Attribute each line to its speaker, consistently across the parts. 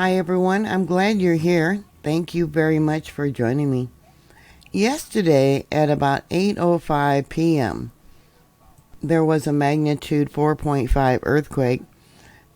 Speaker 1: Hi everyone, I'm glad you're here. Thank you very much for joining me. Yesterday at about 8:05 p.m., there was a magnitude 4.5 earthquake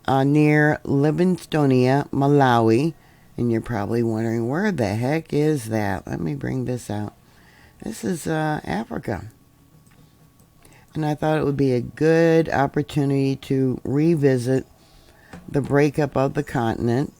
Speaker 1: near Livingstonia, Malawi. And you're probably wondering, where the heck is that? Let me bring this out. This is Africa. And I thought it would be a good opportunity to revisit the breakup of the continent.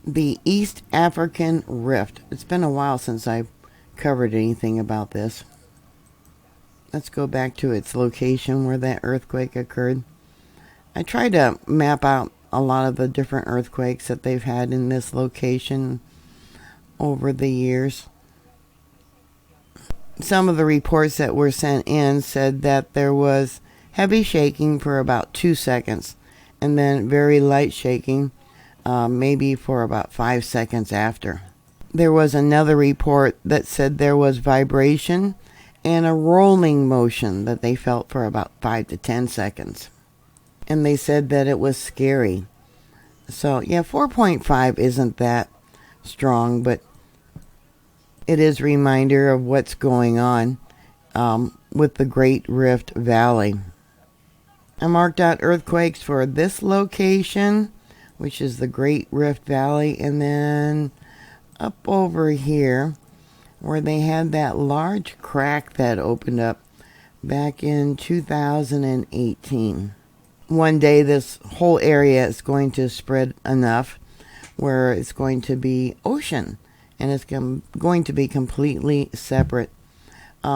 Speaker 1: The East African Rift. It's been a while since I've covered anything about this. Let's go back to its location where that earthquake occurred. I tried to map out a lot of the different earthquakes that they've had in this location over the years. Some of the reports that were sent in said that there was heavy shaking for about 2 seconds and then very light shaking maybe for about 5 seconds after. There was another report that said there was vibration and a rolling motion that they felt for about 5 to 10 seconds. And they said that it was scary. So yeah, 4.5 isn't that strong, but it is a reminder of what's going on with the Great Rift Valley. I marked out earthquakes for this location, which is the Great Rift Valley, and then up over here where they had that large crack that opened up back in 2018. One day this whole area is going to spread enough where it's going to be ocean, and it's going to be completely separate.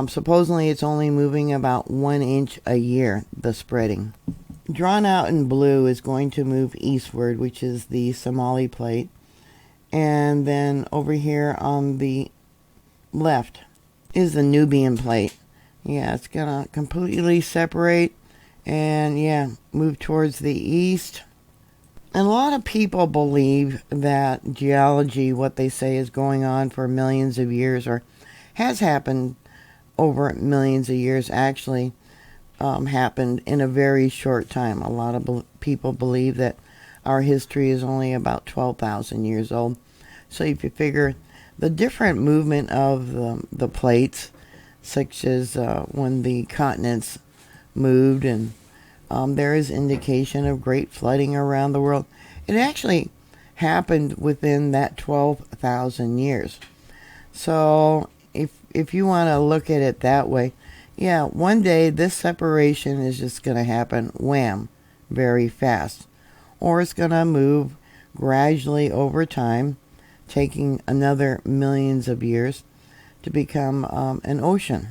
Speaker 1: Supposedly it's only moving about 1 inch a year, the spreading. Drawn out in blue is going to move eastward, which is the Somali plate. And then over here on the left is the Nubian plate. Yeah, it's going to completely separate and, yeah, move towards the east. And a lot of people believe that geology, what they say is going on for millions of years, or has happened over millions of years, actually happened in a very short time. A lot of people believe that our history is only about 12,000 years old. So if you figure the different movement of the plates, such as when the continents moved, and there is indication of great flooding around the world. It actually happened within that 12,000 years. So if you want to look at it that way, yeah, one day this separation is just going to happen, wham, very fast. Or it's going to move gradually over time, taking another millions of years to become an ocean.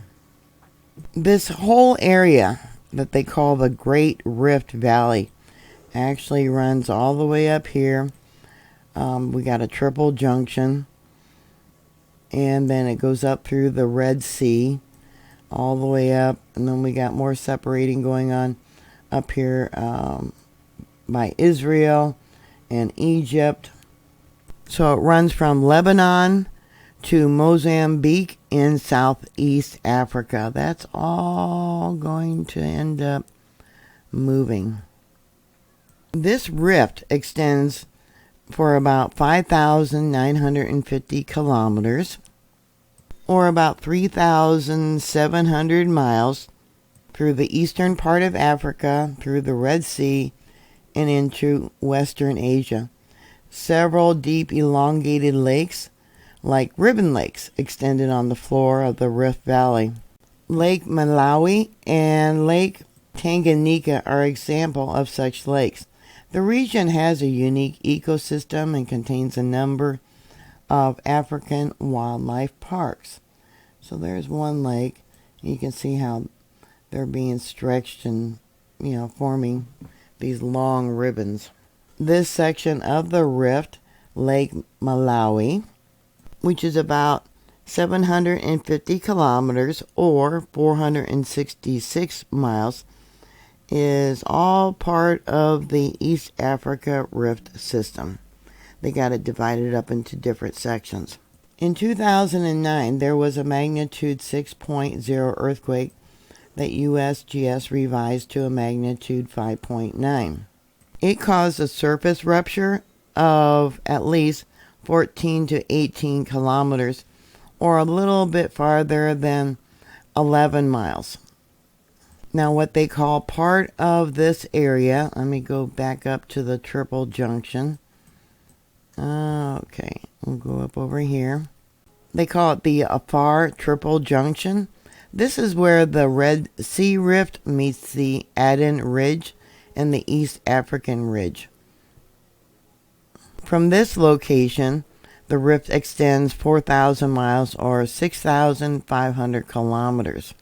Speaker 1: This whole area that they call the Great Rift Valley actually runs all the way up here. We got a triple junction, and then it goes up through the Red Sea all the way up, and then we got more separating going on up here by Israel and Egypt. So it runs from Lebanon to Mozambique in Southeast Africa. That's all going to end up moving. This rift extends for about 5,950 kilometers, or about 3,700 miles, through the eastern part of Africa, through the Red Sea, and into Western Asia. Several deep elongated lakes, like ribbon lakes, extended on the floor of the Rift Valley. Lake Malawi and Lake Tanganyika are examples of such lakes. The region has a unique ecosystem and contains a number of African wildlife parks. So there's one lake. You can see how they're being stretched and, forming these long ribbons. This section of the rift, Lake Malawi, which is about 750 kilometers or 466 miles, is all part of the East Africa Rift system. They got it divided up into different sections. In 2009, there was a magnitude 6.0 earthquake that USGS revised to a magnitude 5.9. It caused a surface rupture of at least 14 to 18 kilometers, or a little bit farther than 11 miles. Now, what they call part of this area, let me go back up to the triple junction. Okay, we'll go up over here. They call it the Afar Triple Junction. This is where the Red Sea Rift meets the Aden Ridge and the East African Ridge. From this location, the rift extends 4,000 miles or 6,500 kilometers,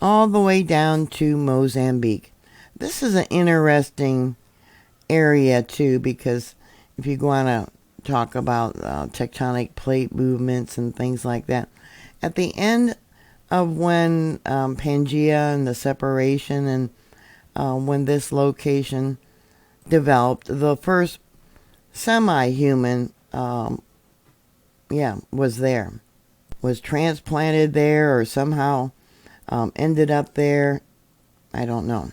Speaker 1: all the way down to Mozambique. This is an interesting area too, because if you want to talk about tectonic plate movements and things like that, at the end of when Pangea and the separation and when this location developed, the first semi-human was there, was transplanted there, or somehow ended up there. I don't know.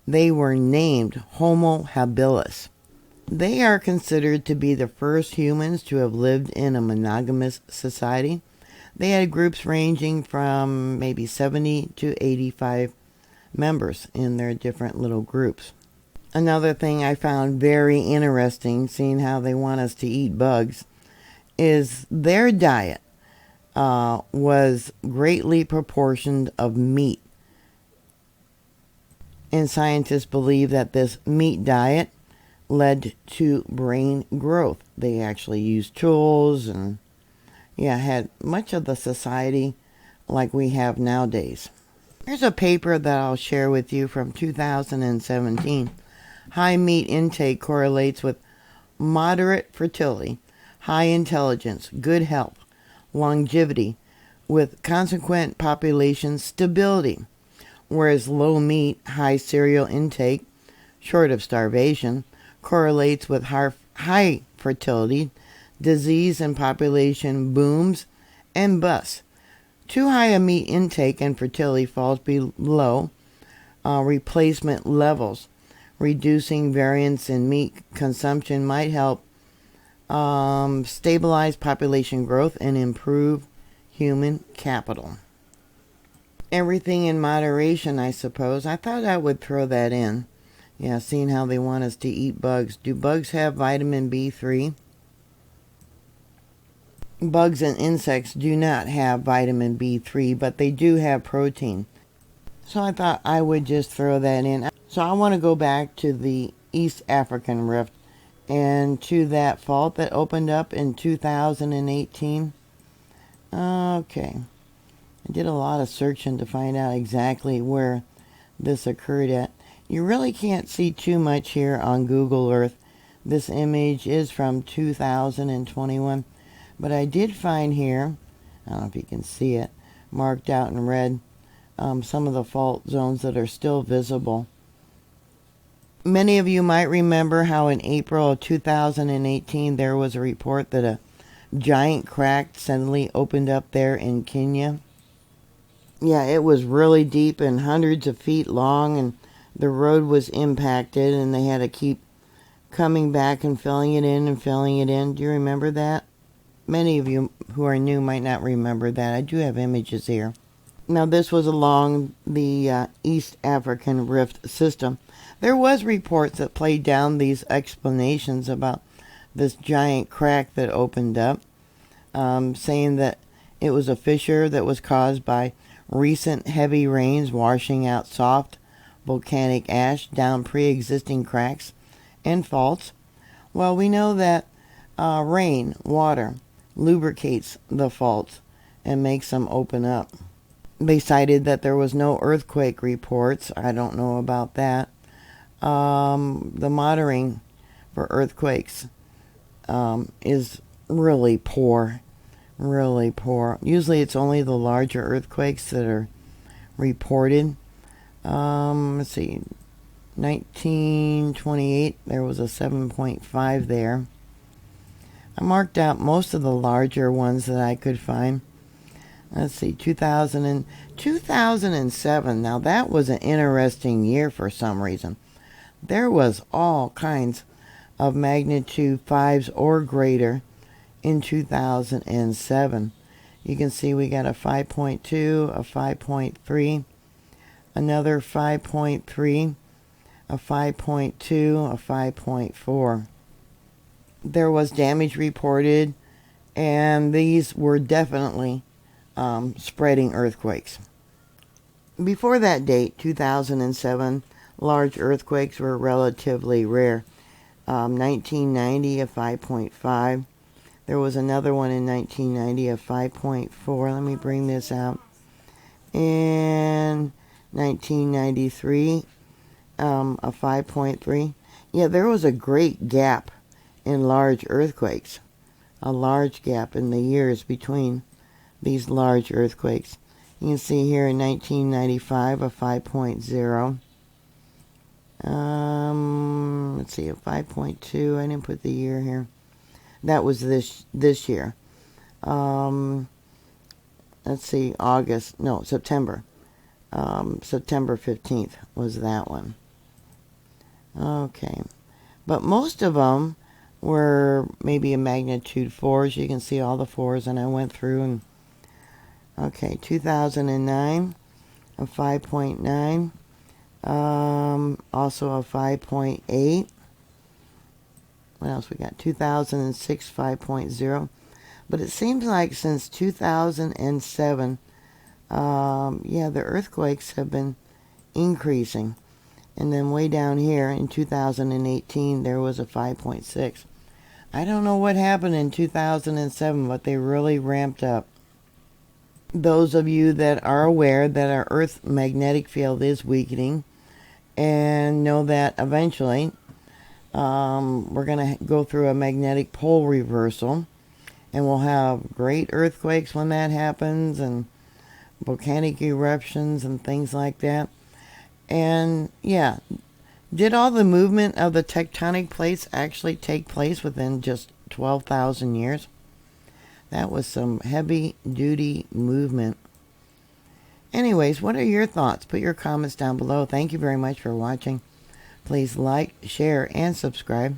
Speaker 1: They were named Homo habilis. They are considered to be the first humans to have lived in a monogamous society. They had groups ranging from maybe 70 to 85 members in their different little groups. Another thing I found very interesting, seeing how they want us to eat bugs, is their diet was greatly proportioned of meat. And scientists believe that this meat diet led to brain growth. They actually used tools and had much of the society like we have nowadays. Here's a paper that I'll share with you from 2017. High meat intake correlates with moderate fertility, high intelligence, good health, longevity, with consequent population stability, whereas low meat, high cereal intake, short of starvation, correlates with high fertility, disease and population booms and busts. Too high a meat intake and fertility falls below replacement levels. Reducing variance in meat consumption might help stabilize population growth and improve human capital. Everything in moderation, I suppose. I thought I would throw that in. Yeah, seeing how they want us to eat bugs. Do bugs have vitamin B3? Bugs and insects do not have vitamin B3, but they do have protein. So I thought I would just throw that in. So I want to go back to the East African Rift and to that fault that opened up in 2018. Okay. I did a lot of searching to find out exactly where this occurred at. You really can't see too much here on Google Earth. This image is from 2021. But I did find here, I don't know if you can see it, marked out in red, some of the fault zones that are still visible. Many of you might remember how in April of 2018 there was a report that a giant crack suddenly opened up there in Kenya. Yeah, it was really deep and hundreds of feet long, and the road was impacted, and they had to keep coming back and filling it in and filling it in. Do you remember that? Many of you who are new might not remember that. I do have images here. Now, this was along the East African Rift system. There was reports that played down these explanations about this giant crack that opened up, saying that it was a fissure that was caused by recent heavy rains washing out soft volcanic ash down pre-existing cracks and faults. Well, we know that rain, water, lubricates the faults and makes them open up. They cited that there was no earthquake reports. I don't know about that. The monitoring for earthquakes is really poor. Really poor. Usually it's only the larger earthquakes that are reported. Let's see. 1928, there was a 7.5 there. I marked out most of the larger ones that I could find. Let's see, 2007. Now that was an interesting year for some reason. there was all kinds of magnitude 5s or greater in 2007. You can see we got a 5.2, a 5.3, another 5.3, a 5.2, a 5.4. There was damage reported, and these were definitely spreading earthquakes. Before that date, 2007, large earthquakes were relatively rare. 1990, a 5.5. There was another one in 1990, a 5.4. Let me bring this out. In 1993, a 5.3. Yeah, there was a great gap in large earthquakes. A large gap in the years between these large earthquakes. You can see here in 1995, a 5.0. Let's see, a 5.2. I didn't put the year here. That was this year. Let's see, September. September 15th was that one. Okay. But most of them were maybe a magnitude 4s. You can see all the 4s, and I went through and... Okay, 2009, a 5.9. Also a 5.8. What else we got? 2006, 5.0. But it seems like since 2007, the earthquakes have been increasing. And then way down here in 2018, there was a 5.6. I don't know what happened in 2007, but they really ramped up. Those of you that are aware that our Earth's magnetic field is weakening and know that eventually we're going to go through a magnetic pole reversal, and we'll have great earthquakes when that happens, and volcanic eruptions and things like that. And yeah, did all the movement of the tectonic plates actually take place within just 12,000 years? That was some heavy duty movement. Anyways, what are your thoughts? Put your comments down below. Thank you very much for watching. Please like, share, and subscribe.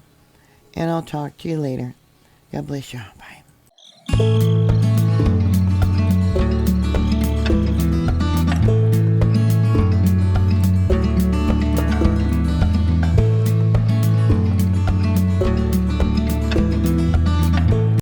Speaker 1: And I'll talk to you later. God bless you. Bye.